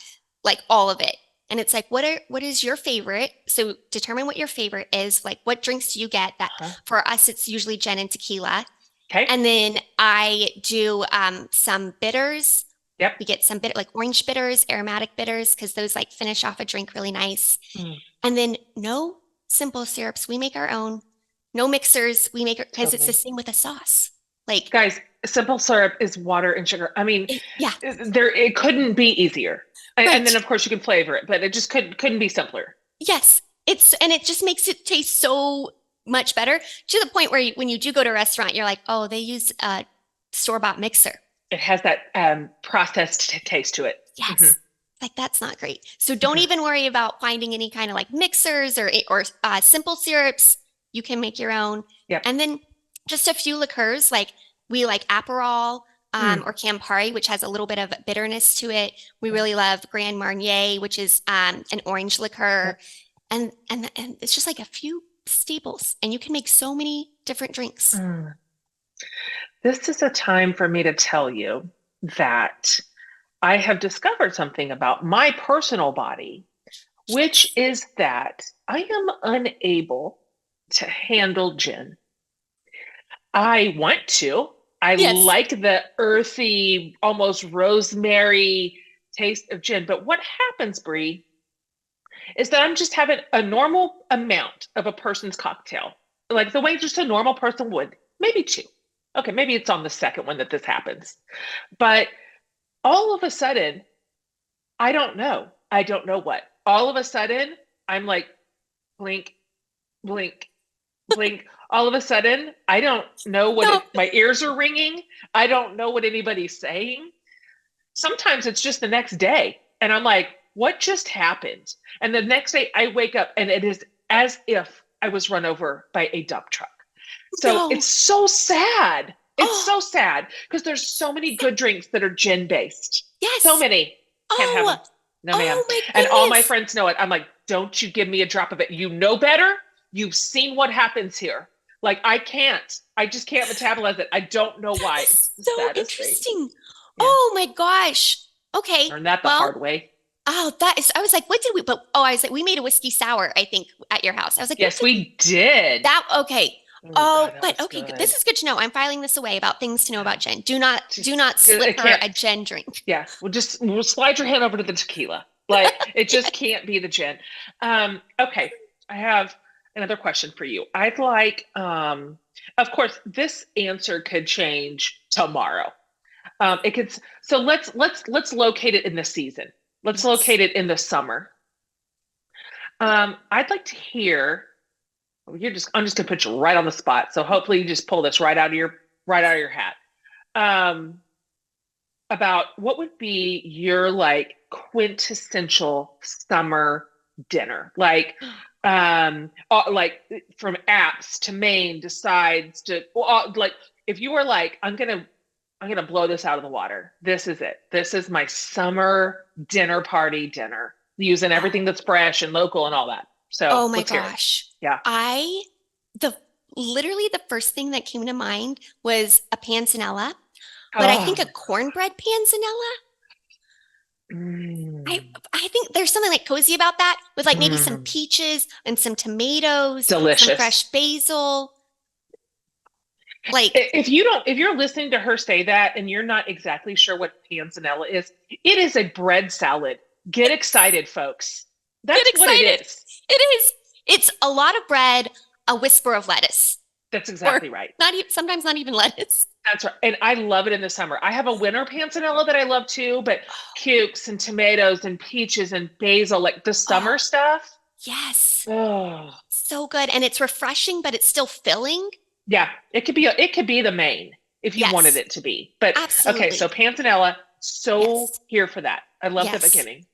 like all of it. And it's like, what is your favorite? So determine what your favorite is. Like, what drinks do you get? That Huh. for us, it's usually gin and tequila. Okay. And then I do some bitters. Yep. We get some bitter, like orange bitters, aromatic bitters, because those like finish off a drink really nice. Mm, And then no simple syrups. We make our own. No mixers. We make it because it's the totally. same with a sauce. Like, Guys, simple syrup is water and sugar. I mean, yeah, there it couldn't be easier. And then right. of course you can flavor it, but it just couldn't be simpler. Yes. And it just makes it taste so much better to the point where when you do go to a restaurant, you're like, oh, they use a store-bought mixer. It has that processed taste to it. Hmm. Yes. Like that's not great. So don't Hmm. even worry about finding any kind of like mixers or simple syrups. You can make your own. Yep. And then just a few liqueurs, like we like Aperol Mm. or Campari, which has a little bit of bitterness to it. We Yep. really love Grand Marnier, which is an orange liqueur. Yep. And it's just like a few staples, and you can make so many different drinks. Mm. This is a time for me to tell you that I have discovered something about my personal body, which is that I am unable to handle gin. I want to. I Yes. like the earthy, almost rosemary taste of gin. But what happens, Brie, is that I'm just having a normal amount of a person's cocktail, like the way just a normal person would, maybe two. Okay, maybe it's on the second one that this happens. But all of a sudden, I don't know. I don't know what. All of a sudden, I'm like, blink, blink, blink. All of a sudden, I don't know what No. my ears are ringing. I don't know what anybody's saying. Sometimes it's just the next day. And I'm like, what just happened? And the next day I wake up and it is as if I was run over by a dump truck. So No. it's so sad. It's Oh, so sad because there's so many good drinks that are gin based. So yes. many. Can't have Oh, them. No, ma'am. oh my And all my goodness. friends know it. I'm like, don't you give me a drop of it. You know better. You've seen what happens here. Like, I can't. I just can't metabolize it. I don't know That why. It's is the so saddest thing. interesting. Yeah. Oh my gosh. Okay. Learned that the Well, hard way. oh, that is, I was like, what did we, but oh, I was like, we made a whiskey sour, I think, at your house. I was like, what Yes, did we did. that? Okay. Oh God, Oh, that but was okay, this good. is good to know. I'm filing this away about things to know Yeah. about Jen. Do not slip It her can't. a Jen drink. Yeah, we'll slide your hand over to the tequila. Like it just can't be the gin. Okay, I have another question for you. I'd like, of course, this answer could change tomorrow. It could. So let's locate it in the season. Let's Yes. locate it in the summer. I'd like to hear. I'm just gonna put you right on the spot. So hopefully you just pull this right out of your hat. Um, about what would be your like quintessential summer dinner, like from apps to main to sides to like if you were like I'm gonna blow this out of the water, this is it, this is my summer dinner party dinner using everything that's fresh and local and all that. So Oh my let's hear it. gosh. Yeah. I the literally the first thing that came to mind was a panzanella, but I think a Oh. cornbread panzanella. I Mm. I think there's something like cozy about that with like maybe some Mm. peaches and some tomatoes, some fresh Delicious. basil. Like, If you're listening to her say that and you're not exactly sure what panzanella is, it is a bread salad. Get excited, folks. get That's what it excited. is. It is. It's a lot of bread, a whisper of lettuce, That's or exactly right. not even sometimes not even lettuce. That's right. And I love it in the summer. I have a winter panzanella that I love too, but cukes and tomatoes and peaches and basil, like the Oh, summer stuff. yes. Oh, So good. And it's refreshing, but it's still filling. yeah. It could be the main if you wanted Yes, it to be. But okay, so absolutely. panzanella, so Yes. here for that. I love the Yes. beginning.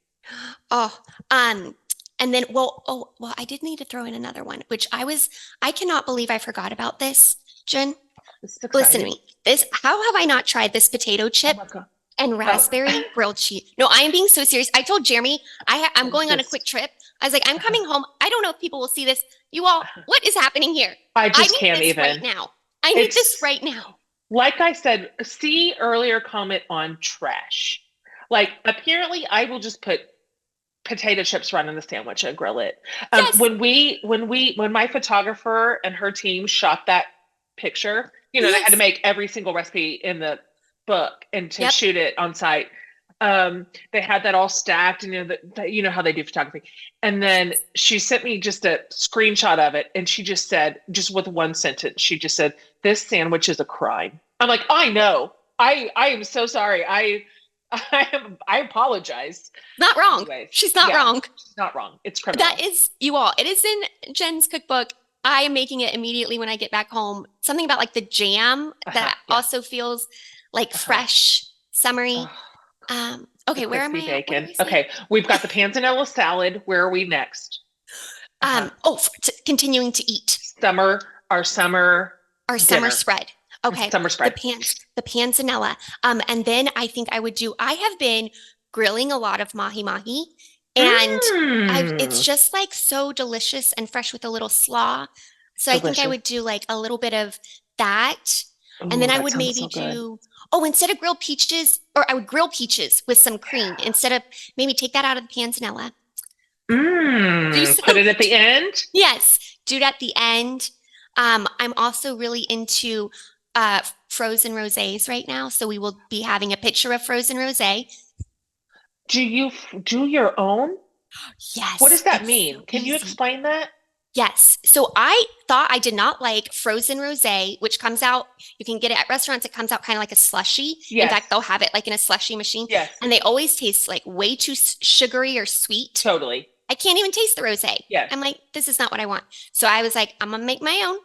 Oh, and then, well, I did need to throw in another one, which I cannot believe I forgot about this, Jen. This is Listen to exciting. me. How have I not tried this potato Oh chip my God. and Oh, raspberry grilled cheese? No, I am being so serious. I told Jeremy I'm I'm going on a quick just, trip. I was like, I'm coming home. I don't know if people will see this. You all, what is happening here? I I just need can't this right even. now. I need this It's right now. like I said, see earlier comment on trash. Like apparently I will just put potato chips right in the sandwich and grill it. Yes, When my photographer and her team shot that picture, they had to yes, make every single recipe in the book and to yep. shoot it on site. They had that all stacked, and you know how they do photography. And then she sent me just a screenshot of it, and she just said, just with one sentence, she just said, "This sandwich is a crime." I'm like, I know. I am so sorry. I apologize. Not wrong. Anyways, She's not yeah, wrong. she's not wrong. It's That criminal. is, you all, it is in Jen's cookbook. I am making it immediately when I get back home. Something about like the jam Uh-huh. that Yeah. also feels like Uh-huh. fresh, summery. Oh, the Okay, where am crispy I at? What did bacon. I say? Okay, we've got the panzanella salad. Where are we next? Uh-huh. Continuing to eat Summer, our summer our summer dinner. spread. Okay, Summer the spread. the panzanella. And then I think I have been grilling a lot of mahi mahi, and it's Mmm. just like so delicious and fresh with a little slaw. So I think I Delicious. would do like a little bit of that. And then Oh, I that would sounds maybe so good. do, instead of grilled peaches, or I would grill peaches with some cream instead of maybe take that out of the panzanella. Do Mmm. Put some, it at the end. yes, do it at the end. I'm also really into frozen rosés right now. So we will be having a pitcher of frozen rosé. Do you do your own? What does Yes, that it's mean? so Can you easy. explain that? Yes. So I thought I did not like frozen rosé, which comes out, you can get it at restaurants. It comes out kind of like a slushy. In Yes. fact, they'll have it like in a slushy machine, Yes. and they always taste like way too sugary or sweet. Totally. I can't even taste the rosé. Yes. I'm like, this is not what I want. So I was like, I'm gonna make my own.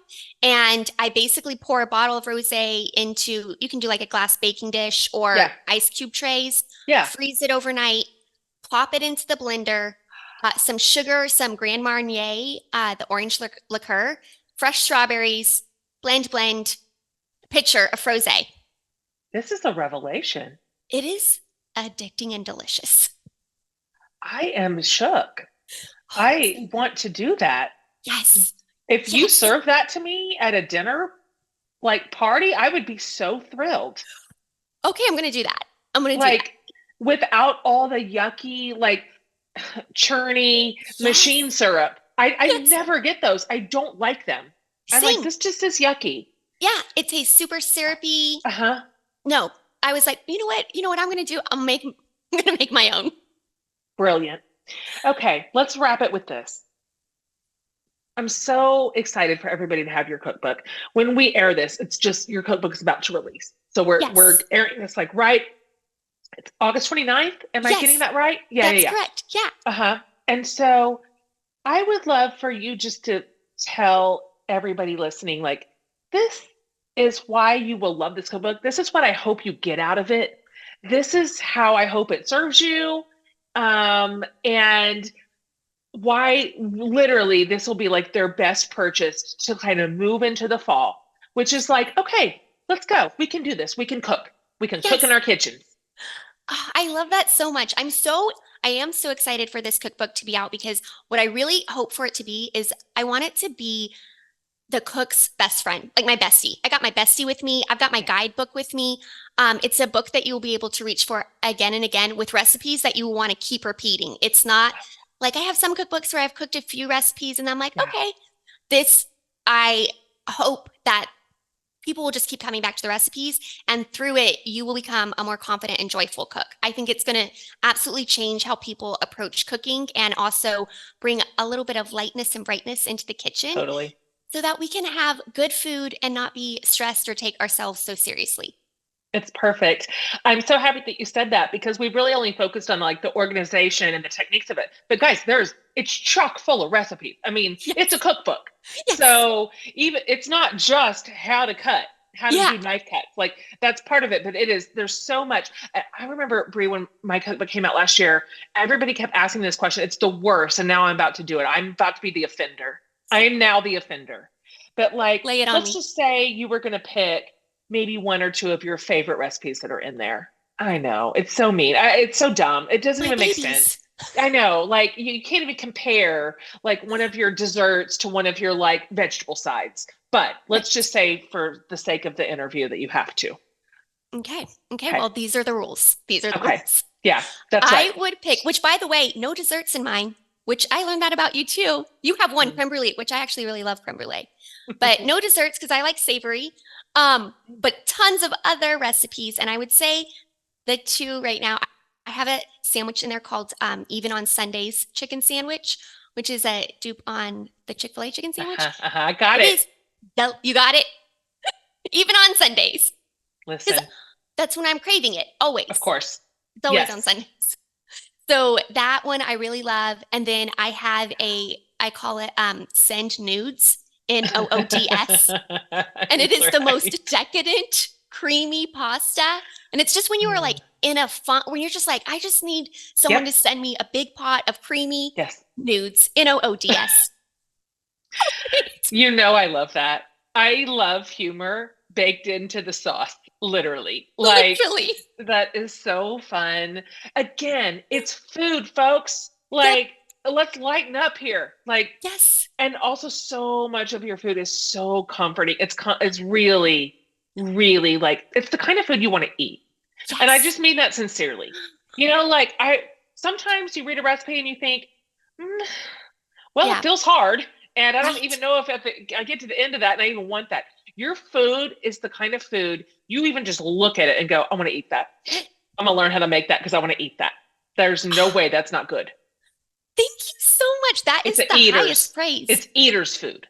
And I basically pour a bottle of rosé into, you can do like a glass baking dish or Yeah. ice cube trays, Yeah. freeze it overnight, plop it into the blender, some sugar, some Grand Marnier, the orange liqueur, fresh strawberries, blend, pitcher of frosé. This is a revelation. It is addicting and delicious. I am shook. Oh, it's so I good. want to do that. Yes, If you yes. serve that to me at a dinner like party, I would be so thrilled. Okay, I'm gonna do that. I'm gonna do that. Like without all the yucky, like churny Yes, machine syrup. I yes. never get those. I don't like them. I'm like, Same. this just is yucky. Yeah, it tastes super syrupy. Uh-huh. No, I was like, you know what? You know what I'm gonna do? I'm gonna make my own. Brilliant. Okay, let's wrap it with this. I'm so excited for everybody to have your cookbook. When we air this, it's just your cookbook is about to release. So we're Yes, airing this like right, it's August 29th. Am I getting yes, that right? Yeah, yeah, that's yeah. correct. Yeah. Uh-huh. And so I would love for you just to tell everybody listening, like, this is why you will love this cookbook. This is what I hope you get out of it. This is how I hope it serves you. And why literally this will be like their best purchase to kind of move into the fall, which is like, okay, let's go. We can do this. We can cook. We can cook in Yes. our kitchens. Oh, I love that so much. I am so excited for this cookbook to be out because what I really hope for it to be is I want it to be the cook's best friend, like my bestie. I got my bestie with me. I've got my Yeah. guidebook with me. It's a book that you'll be able to reach for again and again with recipes that you want to keep repeating. It's not like I have some cookbooks where I've cooked a few recipes and I'm like, Yeah. okay, this, I hope that people will just keep coming back to the recipes, and through it you will become a more confident and joyful cook. I think it's going to absolutely change how people approach cooking and also bring a little bit of lightness and brightness into the kitchen Totally. so that we can have good food and not be stressed or take ourselves so seriously. It's perfect. I'm so happy that you said that because we've really only focused on like the organization and the techniques of it. But guys, it's chock full of recipes. I mean, it's a Yes, cookbook. yes, So even it's not just how to cut. how to Yeah. do knife cuts. Like that's part of it, but there's so much. I remember, Bri, when my cookbook came out last year, everybody kept asking this question. It's the worst. And now I'm about to do it. I'm about to be the offender. I am now the offender. But like, Lay it on let's me. just say you were going to pick maybe one or two of your favorite recipes that are in there. I know it's so mean. It's so dumb. It doesn't My even make sense. babies. I know, like you can't even compare like one of your desserts to one of your like vegetable sides. But let's Right. just say for the sake of the interview that you have to. Okay. Okay. Okay. Well, these are the rules. These are the Okay. rules. Yeah, that's right. I would pick, which by the way, no desserts in mine, which I learned that about you too. You have one Mm. creme brulee, which I actually really love creme brulee, but no desserts because I like savory. But tons of other recipes. And I would say the two right now, I have a sandwich in there called Even on Sundays chicken sandwich, which is a dupe on the Chick-fil-A chicken sandwich. Uh-huh, uh-huh. I got It it. is, you got it, even on Sundays, because Listen, that's when I'm craving it, of always. course. It's always on Yes. Sundays. So that one I really love. And then I have I call it send nudes, NOODS. And it That's is the right. most decadent, creamy pasta. And it's just when you are like Mm. in a fun, when you're just like, I just need someone to Yep. send me a big pot of creamy Yes. nudes, NOODS. You know, I love that. I love humor baked into the sauce, literally. Like, Literally. that is so fun. Again, it's food, folks. Yep. Like, let's lighten up here. Like, Yes. and also so much of your food is so comforting. It's really, really like it's the kind of food you want to eat. And I Yes. just mean that sincerely. You know, like I sometimes you read a recipe and you think, "Mm, well, it Yeah. feels hard. And I don't even Right. know if I get to the end of that and I even want that. Your food is the kind of food you even just look at it and go, I want to eat that. I'm going to learn how to make that because I want to eat that. There's no way that's not good. Thank you so much. That It's is a the eater's. highest praise. It's eater's food.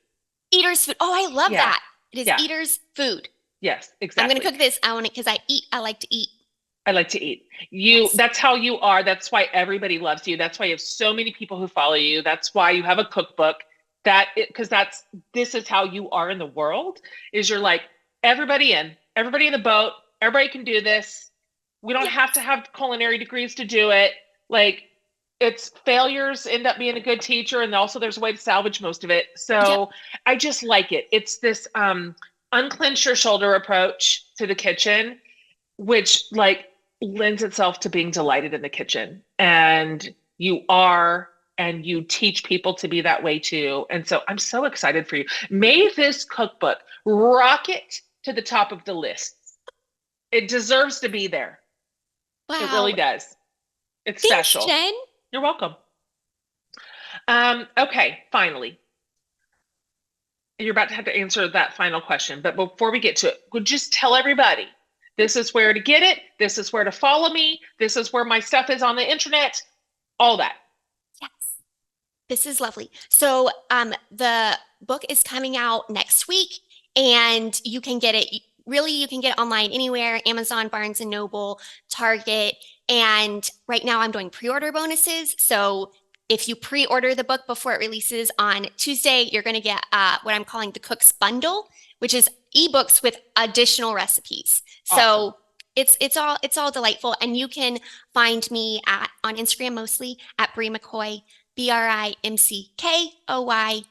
Eater's food. Oh, I love Yeah. that. It is Yeah. eater's food. Yes, I'm gonna exactly. cook this. I want it because I eat. I like to eat. I like to eat. Yes. That's how you are. That's why everybody loves you. That's why you have so many people who follow you. That's why you have a cookbook. Because this is how you are in the world, is you're like everybody in the boat, everybody can do this. We don't have to Yes. have culinary degrees to do it. Like it's failures end up being a good teacher, and also there's a way to salvage most of it. Yep. So I just like it. It's this unclench your shoulder approach to the kitchen, which like lends itself to being delighted in the kitchen. And you are, and you teach people to be that way too. And so I'm so excited for you. May this cookbook rocket to the top of the list. It deserves to be there. It really Wow. does. It's Thanks, special. Jen. You're welcome. Okay, finally. You're about to have to answer that final question. But before we get to it, we'll just tell everybody this is where to get it. This is where to follow me. This is where my stuff is on the internet. All that. Yes. This is lovely. So, the book is coming out next week, and you can get it. Really, you can get it online anywhere: Amazon, Barnes and Noble, Target. And right now, I'm doing pre-order bonuses. So, if you pre-order the book before it releases on Tuesday, you're going to get what I'm calling the Cook's Bundle, which is ebooks with additional recipes. Awesome. So it's all delightful, and you can find me on Instagram mostly at Bri McKoy, BriMcKoy.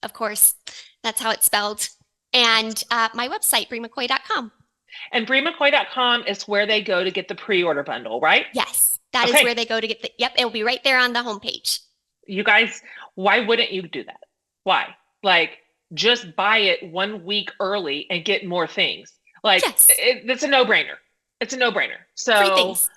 Of course, that's how it's spelled. And my website, BriMcKoy.com. And BriMcKoy.com is where they go to get the pre-order bundle, right? Yes, that is where Okay. they go to get the. Yep, it'll be right there on the homepage. You guys, why wouldn't you do that? Why? Like, just buy it 1 week early and get more things. Like, Yes, it's a no-brainer. It's a no-brainer. free So, things.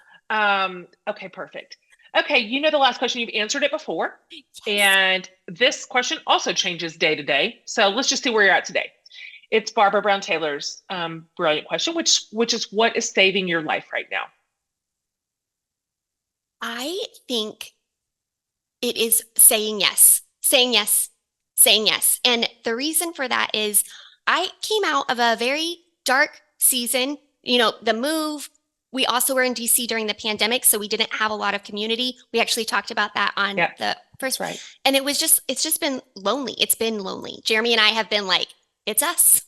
okay, perfect. Okay, you know the last question, you've answered it before. Yes. And this question also changes day to day. So let's just see where you're at today. It's Barbara Brown Taylor's brilliant question, which is what is saving your life right now? I think it is saying yes, saying yes, saying yes. And the reason for that is I came out of a very dark season, the move. We also were in DC during the pandemic, so we didn't have a lot of community. We actually talked about that on Yeah, the that's first, right. and it's just been lonely. It's been lonely. Jeremy and I have been like, it's us.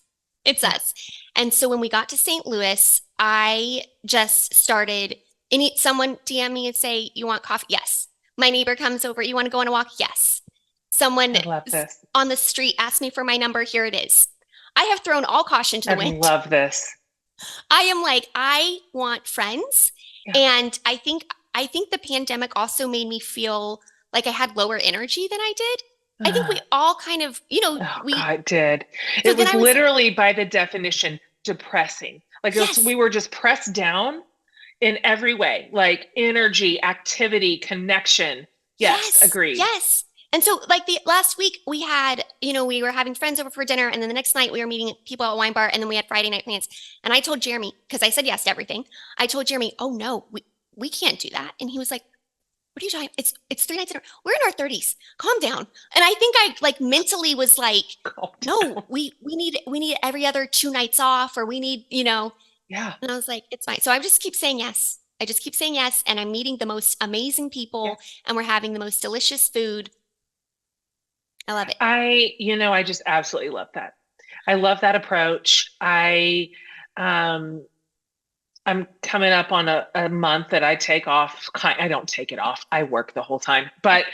It's us. And so when we got to St. Louis, I just started someone DM me and say, "You want coffee?" Yes. My neighbor comes over, "You want to go on a walk?" Yes. Someone I love this. on the street asked me for my number. Here it is. I have thrown all caution to I the wind. love this. I am like, I want friends. Yeah. And I think the pandemic also made me feel like I had lower energy than I did. I think we all kind of, Oh God, it did. so It then was I was, literally by the definition depressing. Like yes, we were just pressed down in every way, like energy, activity, connection. Yes, yes, agreed. yes. And so like the last week we had, we were having friends over for dinner, and then the next night we were meeting people at a wine bar, and then we had Friday night plans. And I told Jeremy, because I said yes to everything. I told Jeremy, "Oh no, we can't do that." And he was like, "What are you talking? It's 3 nights in a We're in our 30s. Calm down." And I think I like mentally was like, Calm "No, down. we need every other 2 nights off, or we need." Yeah. And I was like, "It's fine." So I just keep saying yes. I just keep saying yes, and I'm meeting the most amazing Yeah. people, and we're having the most delicious food. I love it. I just absolutely love that. I love that approach. Um, I'm coming up on a month that I take off. I don't take it off. I work the whole time, but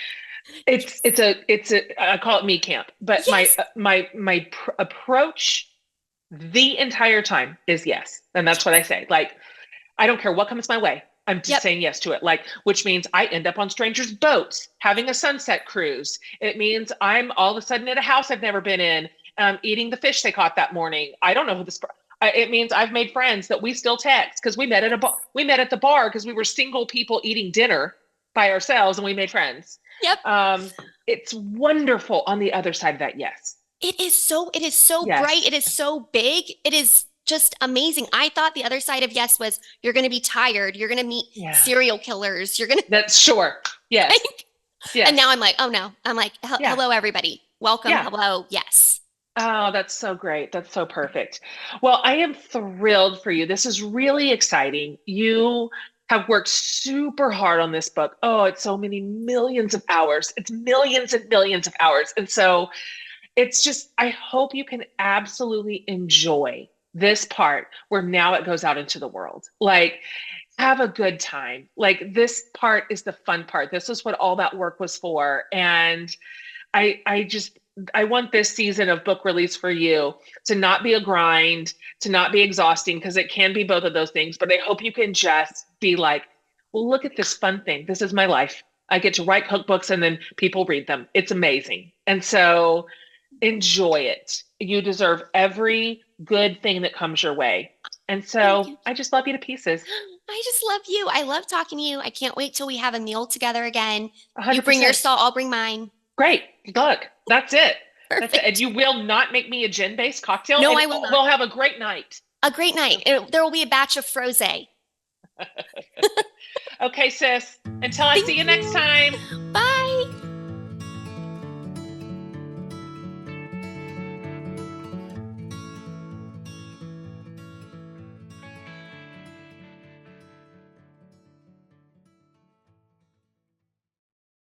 it's a I call it me camp. But my Yes. my approach the entire time is yes, and that's what I say. Like I don't care what comes my way. I'm just Yep. saying yes to it. Like, which means I end up on strangers' boats having a sunset cruise. It means I'm all of a sudden at a house I've never been in, eating the fish they caught that morning. I don't know who this. It means I've made friends that we still text because we met at a bar. We met at the bar because we were single people eating dinner by ourselves, and we made friends. Yep. It's wonderful on the other side of that. Yes. It is so bright. Yes. It is so big. It is just amazing. I thought the other side of yes was you're going to be tired. You're going to meet Yeah. serial killers. You're going to, That's sure. Yes. Yes. and now I'm like, oh no. I'm like, Yeah. hello, everybody. Welcome. Yeah. Hello. Yes. Oh, that's so great. That's so perfect. Well, I am thrilled for you. This is really exciting. You have worked super hard on this book. Oh, it's so many millions of hours. It's millions and millions of hours. And so it's just, I hope you can absolutely enjoy this part where now it goes out into the world. Like, have a good time. Like, this part is the fun part. This is what all that work was for. And I want this season of book release for you to not be a grind, to not be exhausting, because it can be both of those things. But I hope you can just be like, well, look at this fun thing. This is my life. I get to write cookbooks and then people read them. It's amazing. And so enjoy it. You deserve every good thing that comes your way. And Thank so you. I just love you to pieces. I just love you. I love talking to you. I can't wait till we have a meal together again. You bring your 100%. salt, I'll bring mine. Great. Look, that's it. That's it. And Perfect. you will not make me a gin-based cocktail, No, and I will not. we'll have a great night. A great night. There will be a batch of frosé. Okay, sis. Until I see Thank you next you. time. Bye.